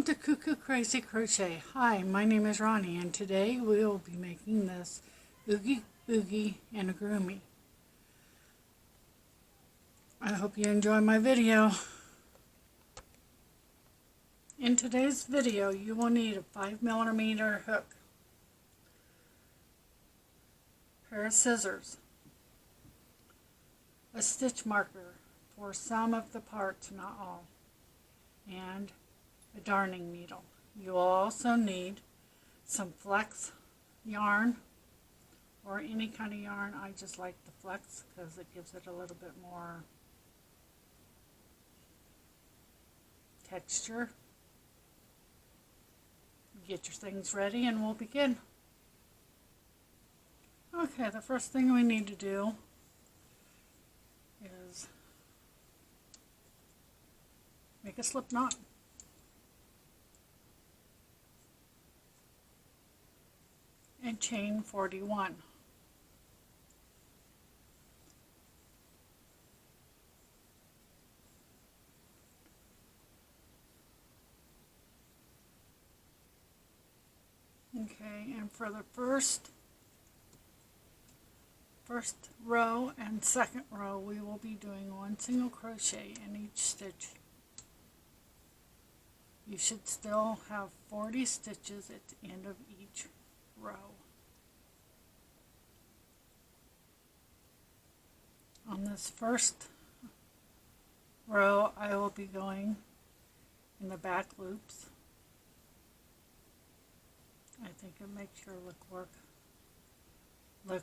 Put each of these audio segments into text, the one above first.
Welcome to Cuckoo Crazy Crochet. Hi, my name is Ronnie and today we will be making this Oogie, Boogie, and Amigurumi. I hope you enjoy my video. In today's video you will need a 5mm hook, pair of scissors, a stitch marker for some of the parts, not all, and a darning needle. You will also need some flex yarn or any kind of yarn. I just like the flex because it gives it a little bit more texture. Get your things ready and we'll begin. Okay, the first thing we need to do is make a slip knot. And chain 41. Okay, and for the first row and second row we will be doing one single crochet in each stitch. You should still have 40 stitches at the end of each row. On this first row I will be going in the back loops. I think it makes your look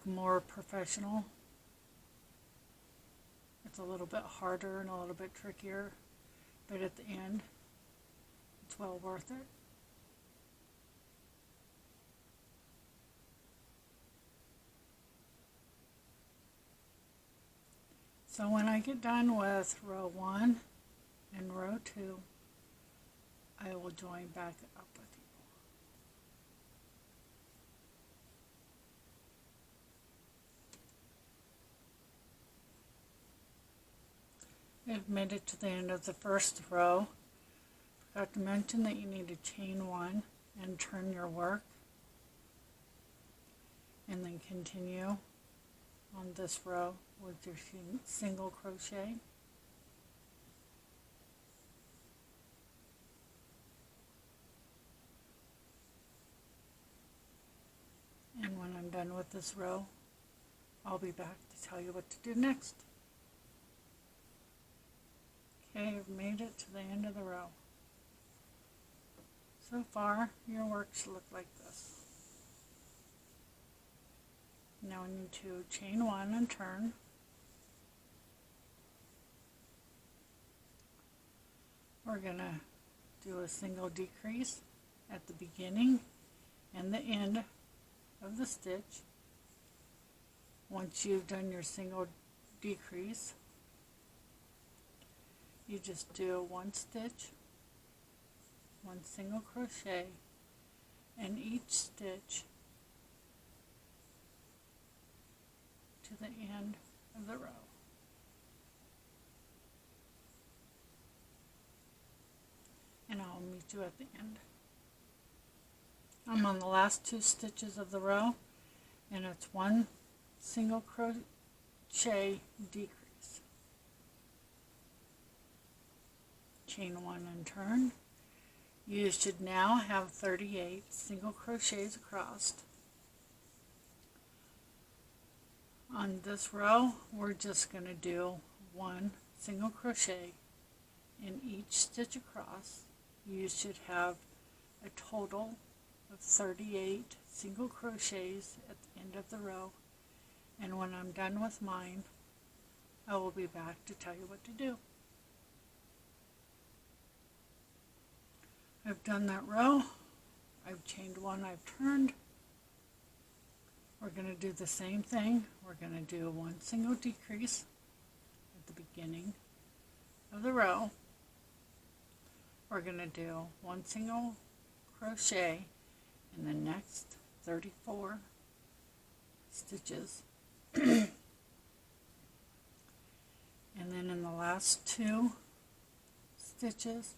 more professional. It's a little bit harder and a little bit trickier, but at the end it's well worth it. So when I get done with row 1 and row 2, I will join back up with you. I've made it to the end of the first row. Forgot to mention that you need to chain 1 and turn your work, and then continue on this row with your single crochet. And when I'm done with this row, I'll be back to tell you what to do next. Okay, I've made it to the end of the row. So far, your work should look like this. Now we need to chain 1 and turn. We're going to do a single decrease at the beginning and the end of the stitch. Once you've done your single decrease, you just do 1 stitch, 1 single crochet, and each stitch to the end of the row. And I'll meet you at the end. I'm on the last 2 stitches of the row, and it's 1 single crochet decrease. Chain 1 and turn. You should now have 38 single crochets across. On this row, we're just going to do 1 single crochet in each stitch across. You should have a total of 38 single crochets at the end of the row, and when I'm done with mine, I will be back to tell you what to do. I've done that row, I've chained 1, I've turned. We're going to do the same thing. We're going to do 1 single decrease at the beginning of the row. We're going to do 1 single crochet in the next 34 stitches. And then in the last 2 stitches,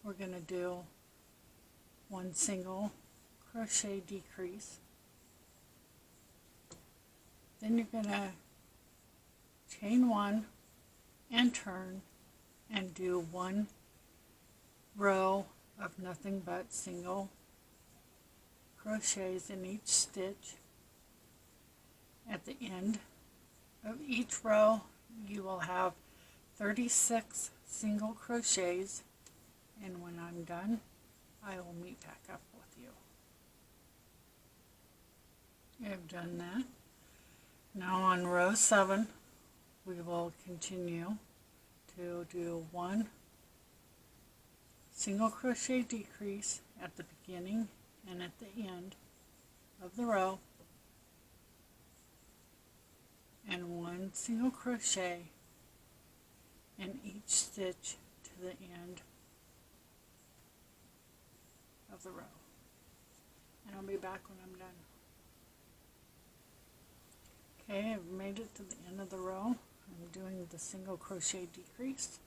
we're going to do 1 single crochet decrease. Then you're going to chain 1 and turn and do 1 row of nothing but single crochets in each stitch. At the end of each row you will have 36 single crochets, and when I'm done I will meet back up with you. I've done that. Now on row 7 we will continue to do 1 single crochet decrease at the beginning and at the end of the row, and 1 single crochet in each stitch to the end of the row. And I'll be back when I'm done. Okay, I've made it to the end of the row. I'm doing the single crochet decrease.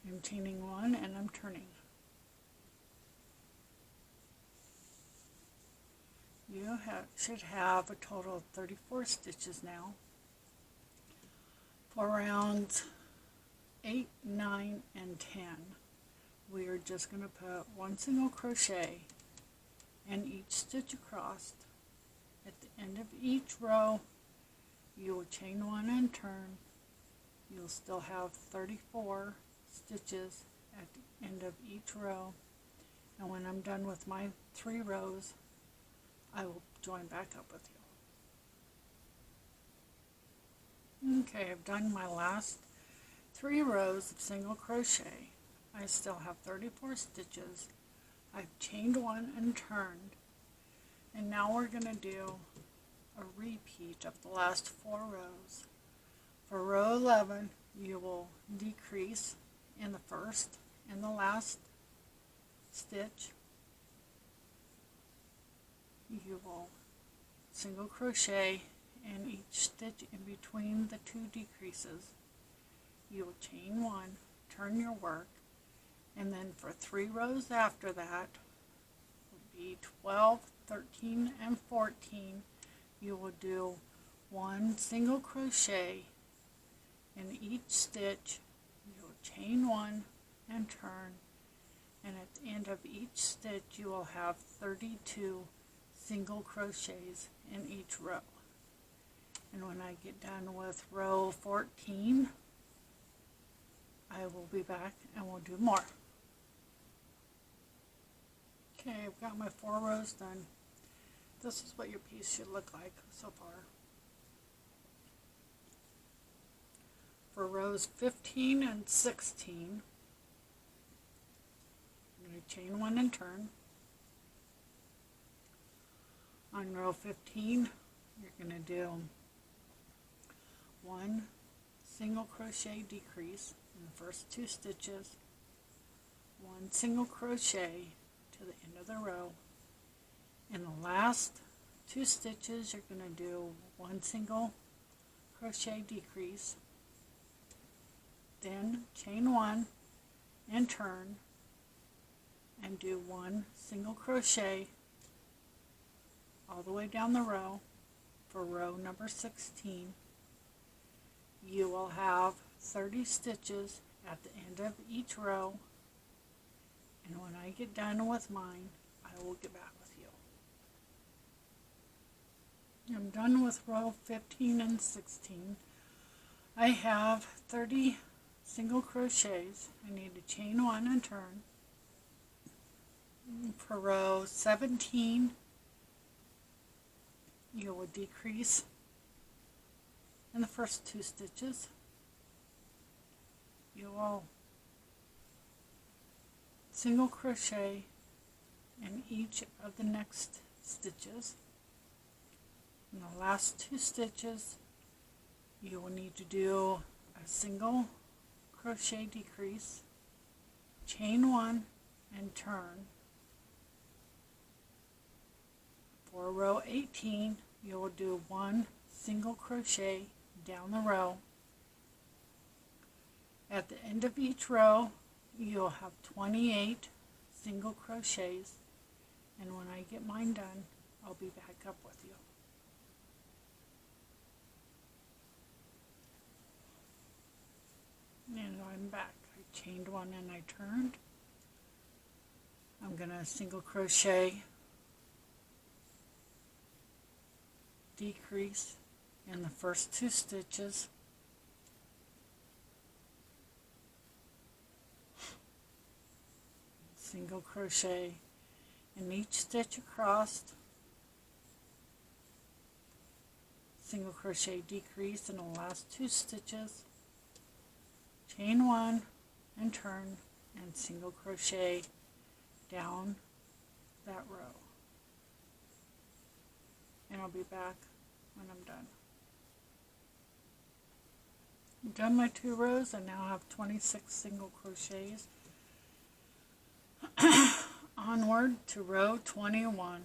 I'm chaining 1 and I'm turning. You should have a total of 34 stitches now for rounds 8, 9, and 10. We are just going to put 1 single crochet in each stitch across. At the end of each row you will chain 1 and turn. You'll still have 34 stitches at the end of each row, and when I'm done with my 3 rows I will join back up with you. Okay, I've done my last 3 rows of single crochet. I still have 34 stitches. I've chained 1 and turned, and now we're going to do a repeat of the last 4 rows. For row 11 you will decrease in the first and the last stitch. You will single crochet in each stitch in between the 2 decreases. You will chain 1, turn your work, and then for 3 rows after that will be 12, 13, and 14. You will do 1 single crochet in each stitch. You will chain 1 and turn, and at the end of each stitch you will have 32 single crochets in each row. And when I get done with row 14 I will be back and we'll do more. Okay, I've got my 4 rows done. This is what your piece should look like so far. For rows 15 and 16, I'm going to chain 1 and turn. On row 15, you're going to do 1 single crochet decrease in the first 2 stitches, 1 single crochet to the end of the row. In the last 2 stitches, you're going to do 1 single crochet decrease, then chain 1 and turn and do 1 single crochet all the way down the row. For row number 16, you will have 30 stitches at the end of each row, and when I get done with mine I will get back with you. I'm done with row 15 and 16. I have 30 single crochets. I need to chain 1 and turn. For row 17 you will decrease in the first 2 stitches. You will single crochet in each of the next stitches. In the last 2 stitches you will need to do a single crochet decrease, chain 1 and turn. For row 18 you will do 1 single crochet down the row. At the end of each row you'll have 28 single crochets, and when I get mine done, I'll be back up with you. And I'm back. I chained one and I turned. I'm going to single crochet, decrease in the first 2 stitches, single crochet in each stitch across, single crochet decrease in the last 2 stitches, chain 1 and turn, and single crochet down that row. And I'll be back when I'm done. I've done my 2 rows. I now have 26 single crochets. Onward to row 21.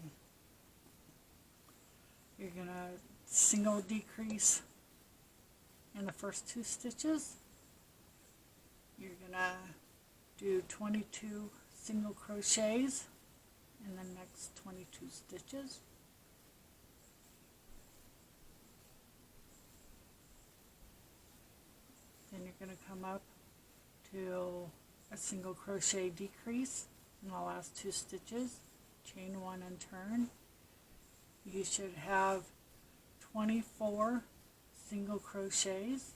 You're going to single decrease in the first 2 stitches. You're going to do 22 single crochets in the next 22 stitches. Then you're going to come up to a single crochet decrease in the last 2 stitches, chain 1 and turn. You should have 24 single crochets.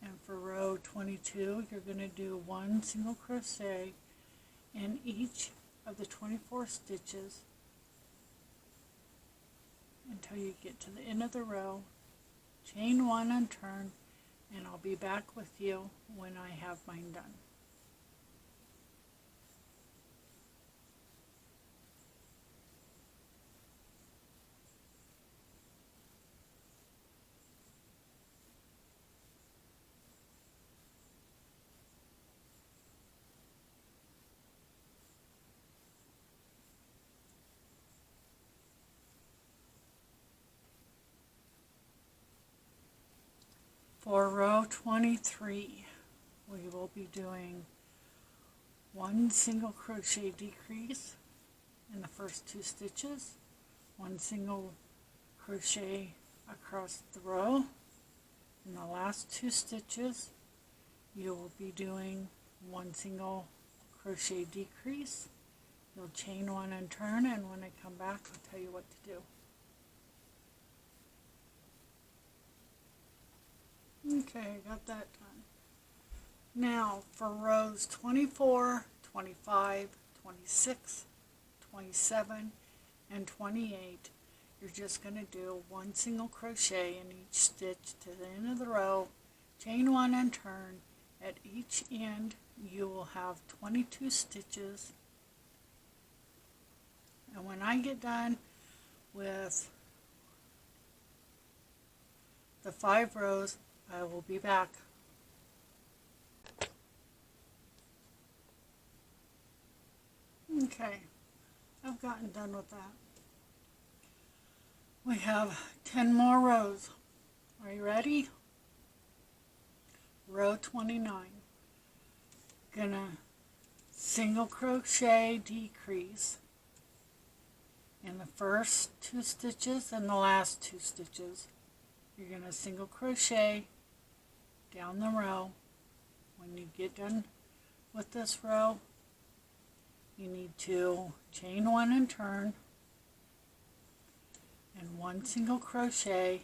And for row 22, you're going to do 1 single crochet in each of the 24 stitches until you get to the end of the row, chain 1 and turn, and I'll be back with you when I have mine done. For row 23, we will be doing 1 single crochet decrease in the first 2 stitches, 1 single crochet across the row. In the last 2 stitches, you will be doing 1 single crochet decrease. You'll chain 1 and turn, and when I come back, I'll tell you what to do. Okay, I got that done. Now for rows 24, 25, 26, 27, and 28, you're just going to do 1 single crochet in each stitch to the end of the row, chain 1 and turn. At each end, you will have 22 stitches. And when I get done with the 5 rows, I will be back. Okay, I've gotten done with that. We have 10 more rows. Are you ready? Row 29. Gonna single crochet decrease in the first 2 stitches and the last 2 stitches. You're going to single crochet down the row. When you get done with this row, you need to chain 1 and turn, and 1 single crochet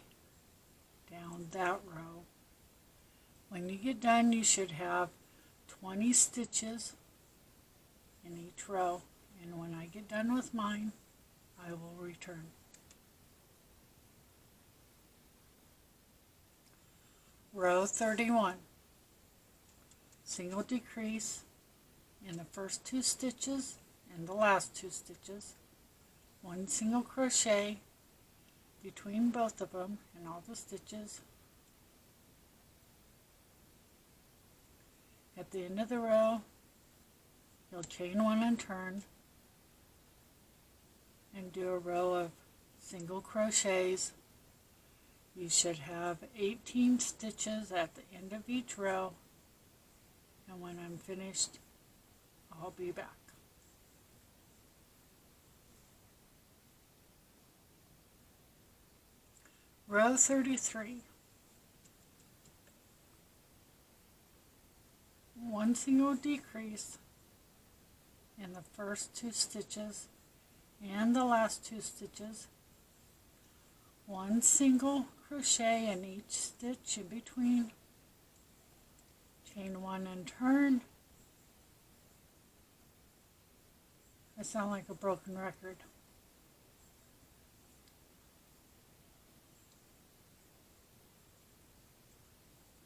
down that row. When you get done, you should have 20 stitches in each row, and when I get done with mine, I will return. Row 31. Single decrease in the first 2 stitches and the last 2 stitches. 1 single crochet between both of them and all the stitches. At the end of the row, you'll chain 1 and turn and do a row of single crochets. You should have 18 stitches at the end of each row, and when I'm finished, I'll be back. Row 33. One single decrease in the first 2 stitches and the last 2 stitches, one single crochet in each stitch in between, chain 1 and turn. I sound like a broken record.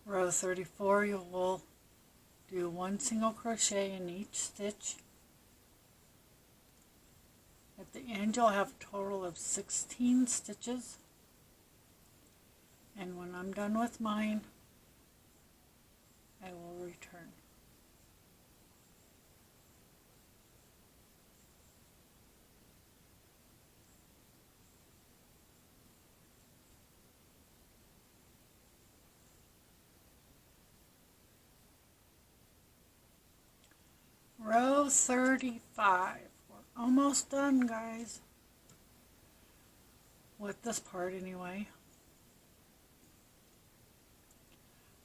Row 34, you will do one single crochet in each stitch. At the end you'll have a total of 16 stitches, and when I'm done with mine, I will return. Row 35. We're almost done, guys. With this part anyway.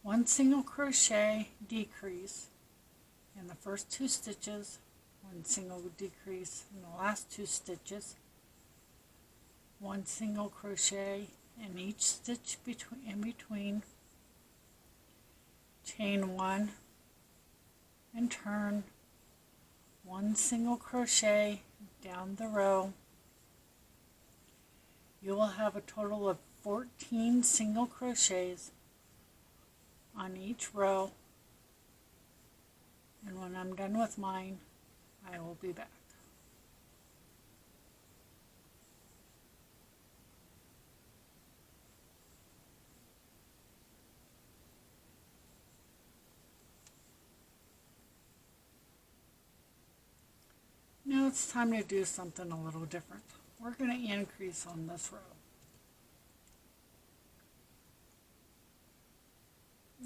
One single crochet decrease in the first 2 stitches, one single decrease in the last 2 stitches, one single crochet in each stitch in between, chain 1 and turn, one single crochet down the row. You will have a total of 14 single crochets on each row, and when I'm done with mine, I will be back. Now it's time to do something a little different. We're going to increase on this row.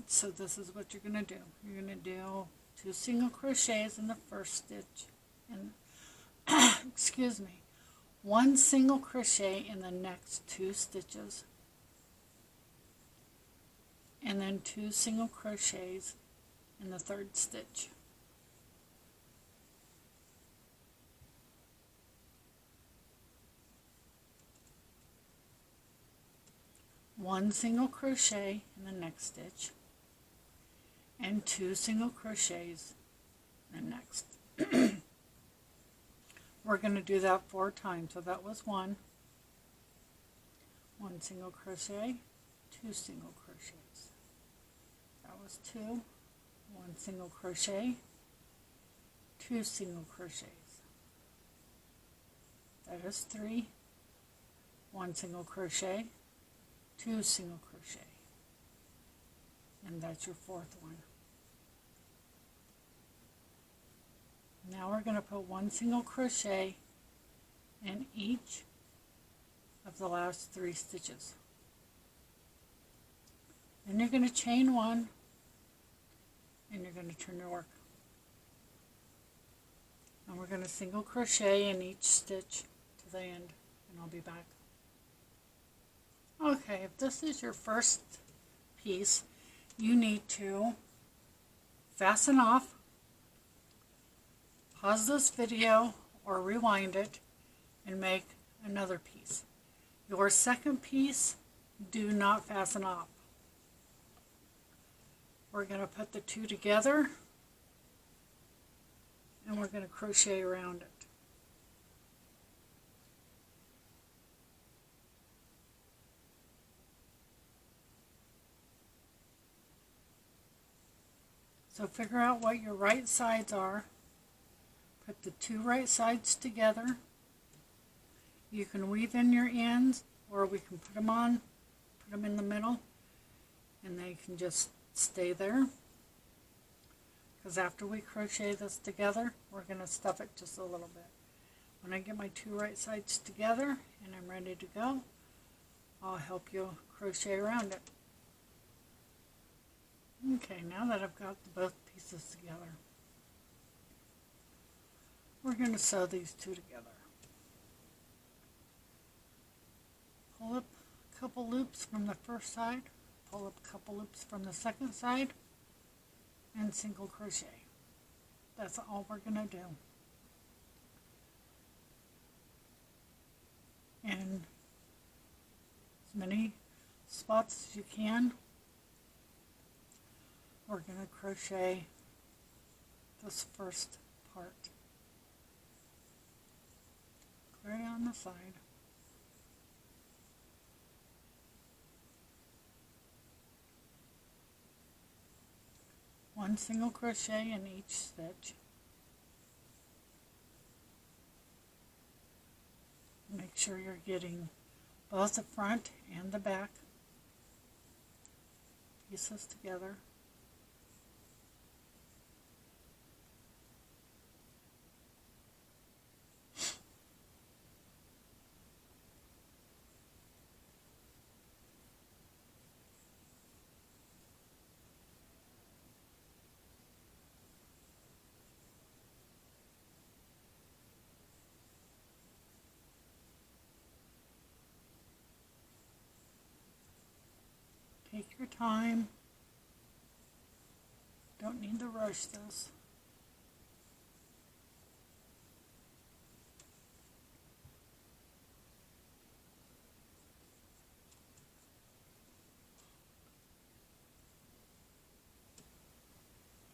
So this is what you're going to do. You're going to do 2 single crochets in the first stitch, and excuse me, 1 single crochet in the next 2 stitches, and then 2 single crochets in the 3rd stitch. One single crochet in the next stitch, and 2 single crochets in the next. We're going to do that 4 times. So that was 1 single crochet, 2 single crochets. That was 2, 1 single crochet, 2 single crochets. That is 3, 1 single crochet, 2 single crochet, and that's your 4th one. Now we're going to put 1 single crochet in each of the last 3 stitches. Then you're going to chain 1, and you're going to turn your work. And we're going to single crochet in each stitch to the end, and I'll be back. Okay, if this is your first piece, you need to fasten off, pause this video or rewind it, and make another piece. Your second piece, do not fasten off. We're going to put the 2 together, and we're going to crochet around it. So figure out what your right sides are. Put the 2 right sides together. You can weave in your ends, or we can put them on, put them in the middle, and they can just stay there. Because after we crochet this together, we're going to stuff it just a little bit. When I get my 2 right sides together and I'm ready to go, I'll help you crochet around it. Okay, now that I've got both pieces together, we're going to sew these two together. Pull up a couple loops from the first side, pull up a couple loops from the second side, and single crochet. That's all we're going to do. And as many spots as you can, we're going to crochet this first part. Right on the side. One single crochet in each stitch. Make sure you're getting both the front and the back pieces together. Take your time. Don't need to rush this.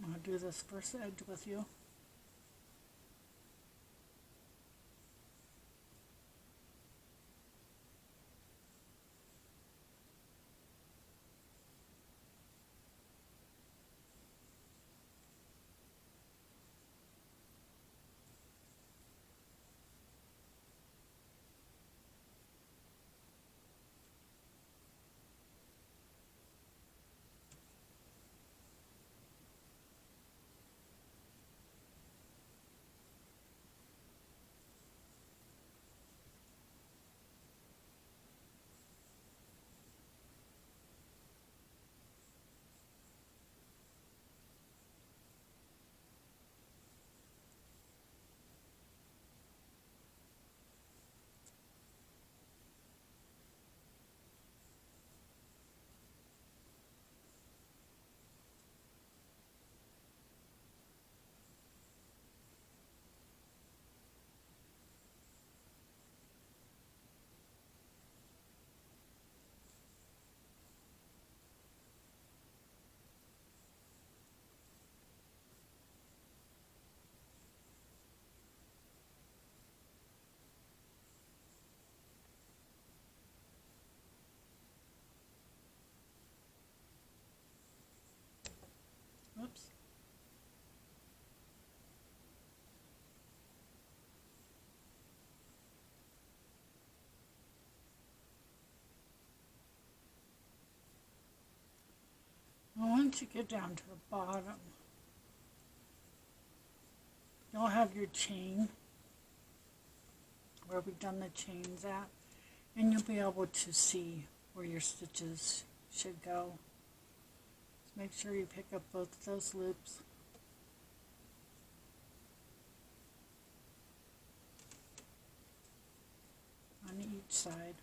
I'm going to do this first edge with you. Oops. Now once you get down to the bottom, you'll have your chain where we've done the chains at, and you'll be able to see where your stitches should go. So make sure you pick up both of those loops. On each side,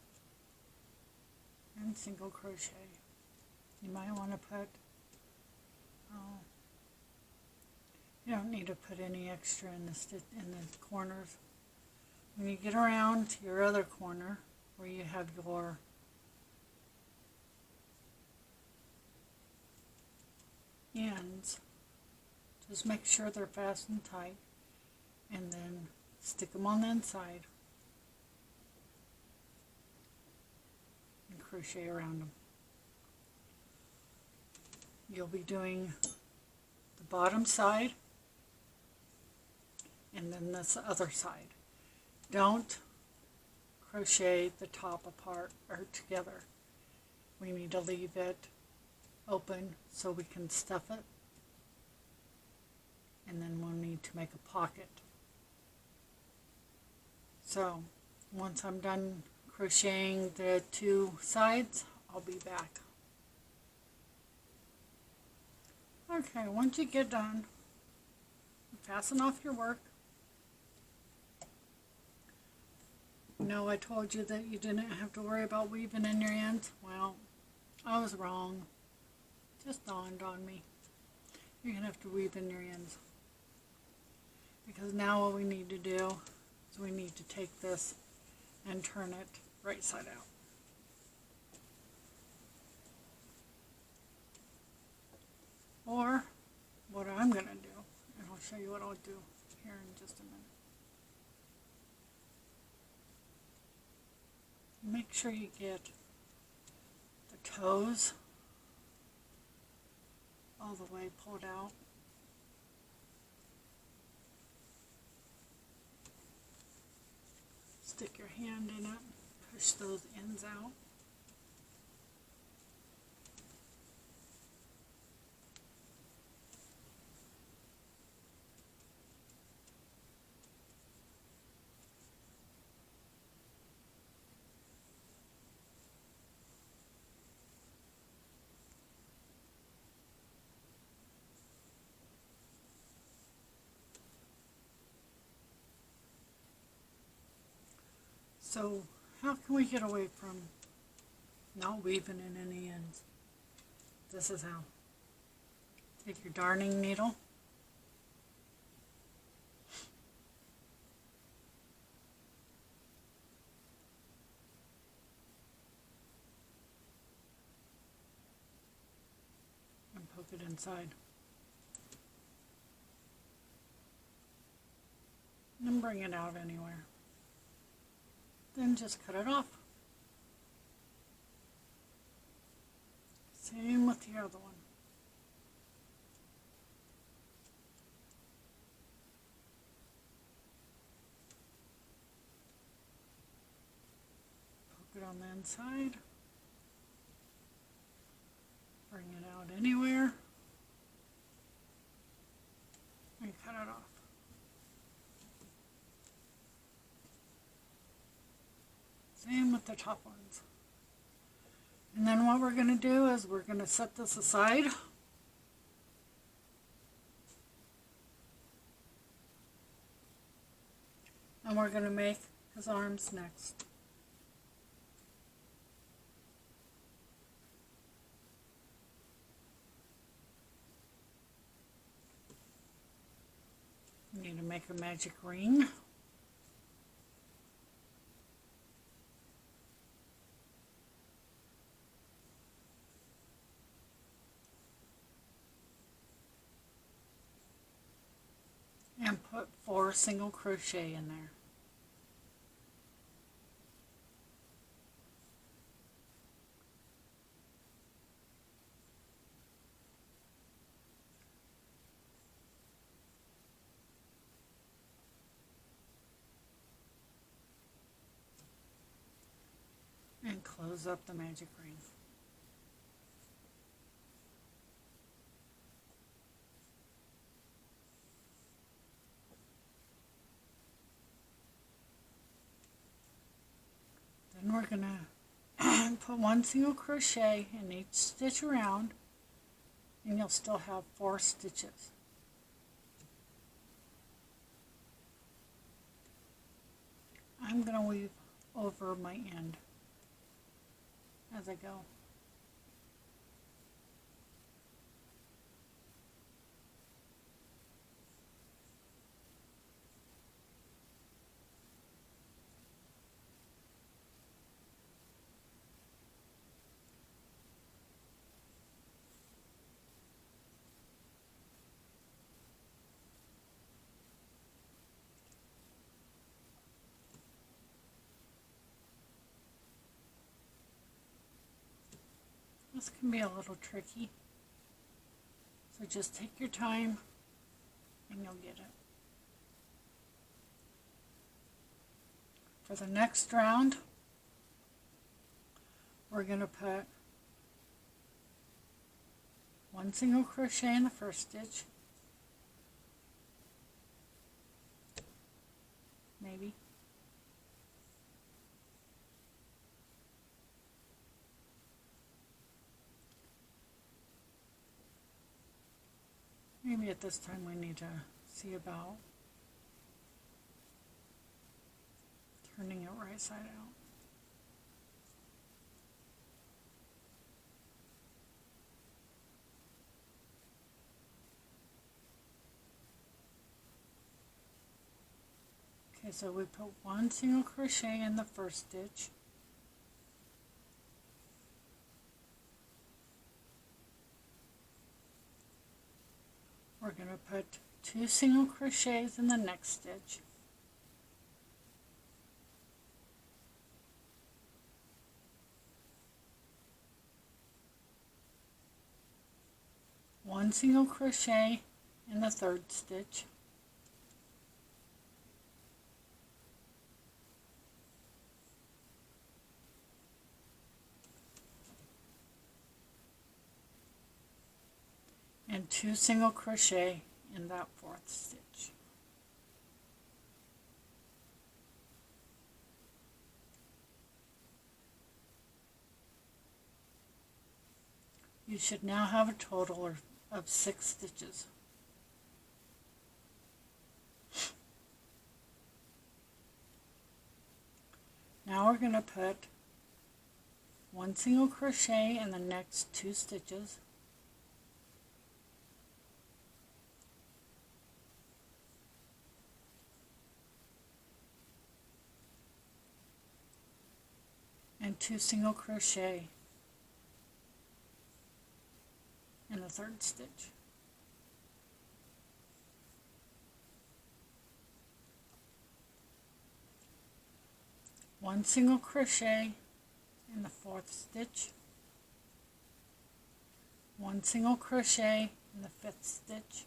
and single crochet. You might want to put, you don't need to put any extra in the corners. When you get around to your other corner where you have your ends, just make sure they're fastened tight, and then stick them on the inside and crochet around them. You'll be doing the bottom side and then this other side. Don't crochet the top apart or together. We need to leave it open so we can stuff it, and then we'll need to make a pocket. So once I'm done crocheting the two sides, I'll be back. Okay, once you get done, fasten off your work. No, I told you that you didn't have to worry about weaving in your ends. Well, I was wrong. Just dawned on me. You're going to have to weave in your ends. Because now what we need to do is we need to take this and turn it right side out. Or what I'm going to do, and I'll show you what I'll do here in just a minute. Make sure you get the toes all the way pulled out. Stick your hand in it, push those ends out. So how can we get away from not weaving in any ends? This is how. Take your darning needle, and poke it inside. And then bring it out anywhere. Then just cut it off. Same with the other one. Poke it on the inside. Bring it out anywhere. And cut it off. Same with the top ones. And then what we're going to do is we're going to set this aside. And we're going to make his arms next. You need to make a magic ring. And put 4 single crochet in there. And close up the magic ring. Then we're going to put 1 single crochet in each stitch around, and you'll still have 4 stitches. I'm going to weave over my end as I go. This can be a little tricky, so just take your time and you'll get it. For the next round, we're going to put 1 single crochet in the first stitch, maybe. maybe at this time we need to see about turning it right side out. Okay, so we put one single crochet in the first stitch. We're going to put 2 single crochets in the next stitch. One single crochet in the third stitch. And 2 single crochet in that fourth stitch. You should now have a total of 6 stitches. Now we're going to put 1 single crochet in the next 2 stitches. And 2 single crochet in the third stitch. One single crochet in the fourth stitch. One single crochet in the fifth stitch.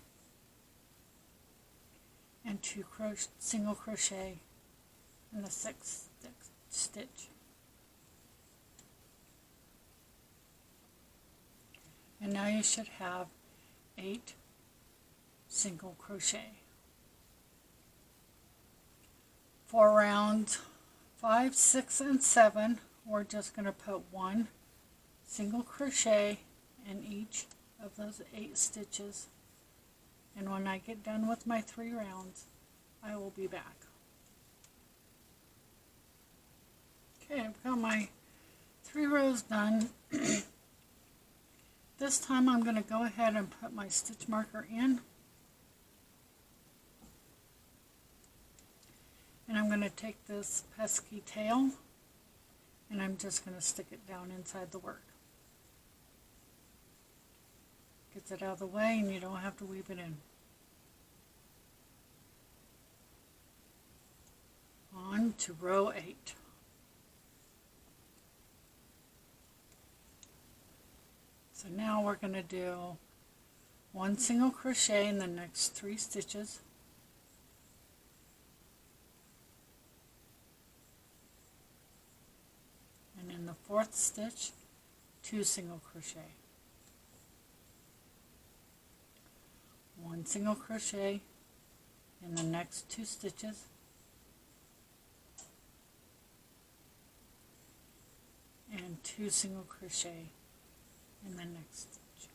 And 2 single crochet in the sixth stitch. And now you should have 8 single crochet. For rounds 5, 6, and 7, we're just going to put 1 single crochet in each of those 8 stitches. And when I get done with my 3 rounds, I will be back. Okay, I've got my 3 rows done. This time I'm going to go ahead and put my stitch marker in. And I'm going to take this pesky tail and I'm just going to stick it down inside the work. Gets it out of the way and you don't have to weave it in. On to row 8. So now we're going to do 1 single crochet in the next 3 stitches. And in the fourth stitch, 2 single crochet. 1 single crochet in the next 2 stitches. And 2 single crochet in the next stitch.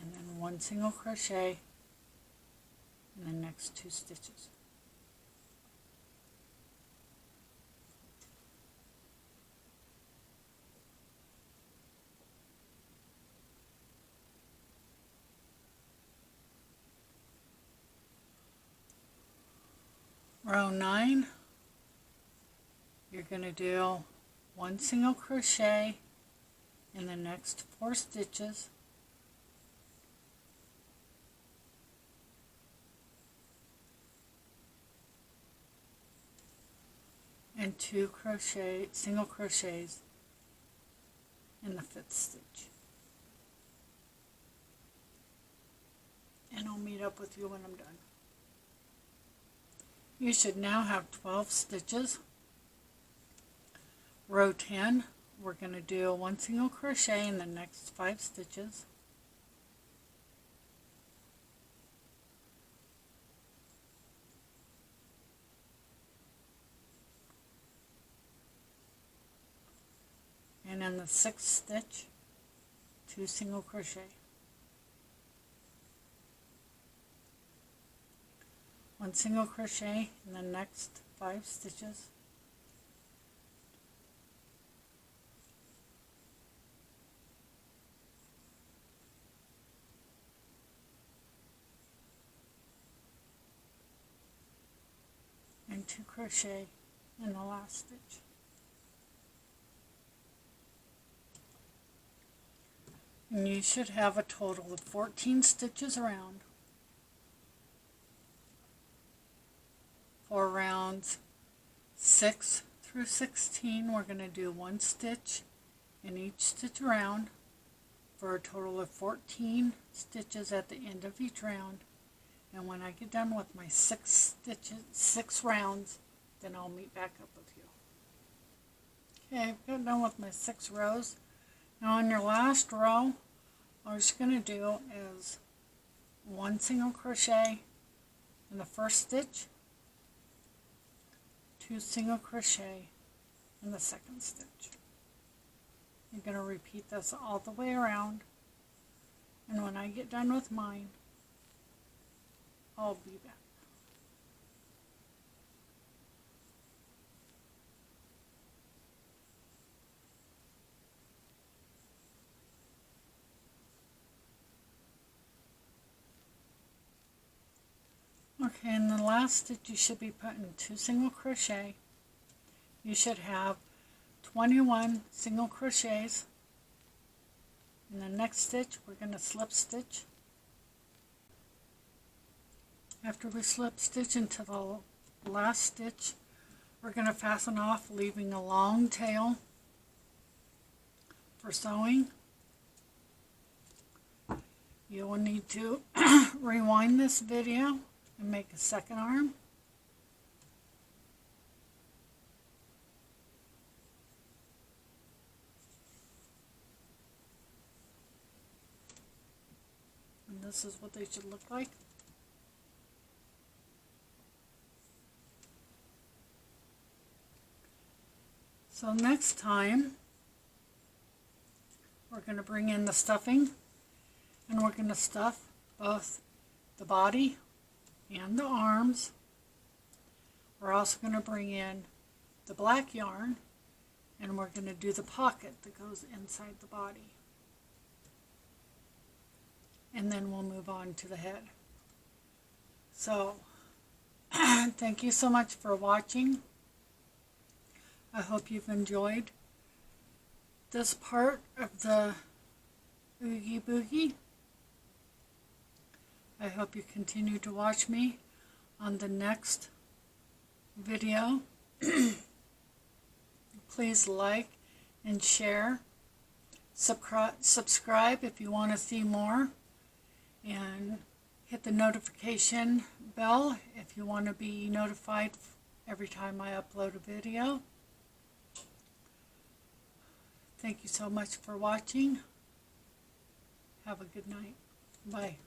And then 1 single crochet in the next 2 stitches. Row 9, you're going to do 1 single crochet in the next 4 stitches, and 2 single crochets in the 5th stitch. And I'll meet up with you when I'm done. You should now have 12 stitches. Row 10, we're going to do 1 single crochet in the next 5 stitches. And in the 6th stitch, 2 single crochet. 1 single crochet in the next 5 stitches, and 2 crochet in the last stitch. And you should have a total of 14 stitches around. For rounds 6 through 16, we're going to do 1 stitch in each stitch around for a total of 14 stitches at the end of each round. And when I get done with my 6 rounds, then I'll meet back up with you. Okay, I've got done with my 6 rows. Now on your last row, all you're going to do is 1 single crochet in the first stitch, 2 single crochet in the second stitch. You're going to repeat this all the way around, and when I get done with mine, I'll be back. Okay, in the last stitch you should be putting 2 single crochet. You should have 21 single crochets. In the next stitch we're going to slip stitch. After we slip stitch into the last stitch, we're going to fasten off, leaving a long tail for sewing. You will need to rewind this video and make a second arm. And this is what they should look like. So next time, we're going to bring in the stuffing, and we're going to stuff both the body and the arms. We're also going to bring in the black yarn, and we're going to do the pocket that goes inside the body. And then we'll move on to the head. So, thank you so much for watching. I hope you've enjoyed this part of the Oogie Boogie. I hope you continue to watch me on the next video. Please like and share. Subscribe if you want to see more. And hit the notification bell if you want to be notified every time I upload a video. Thank you so much for watching. Have a good night. Bye.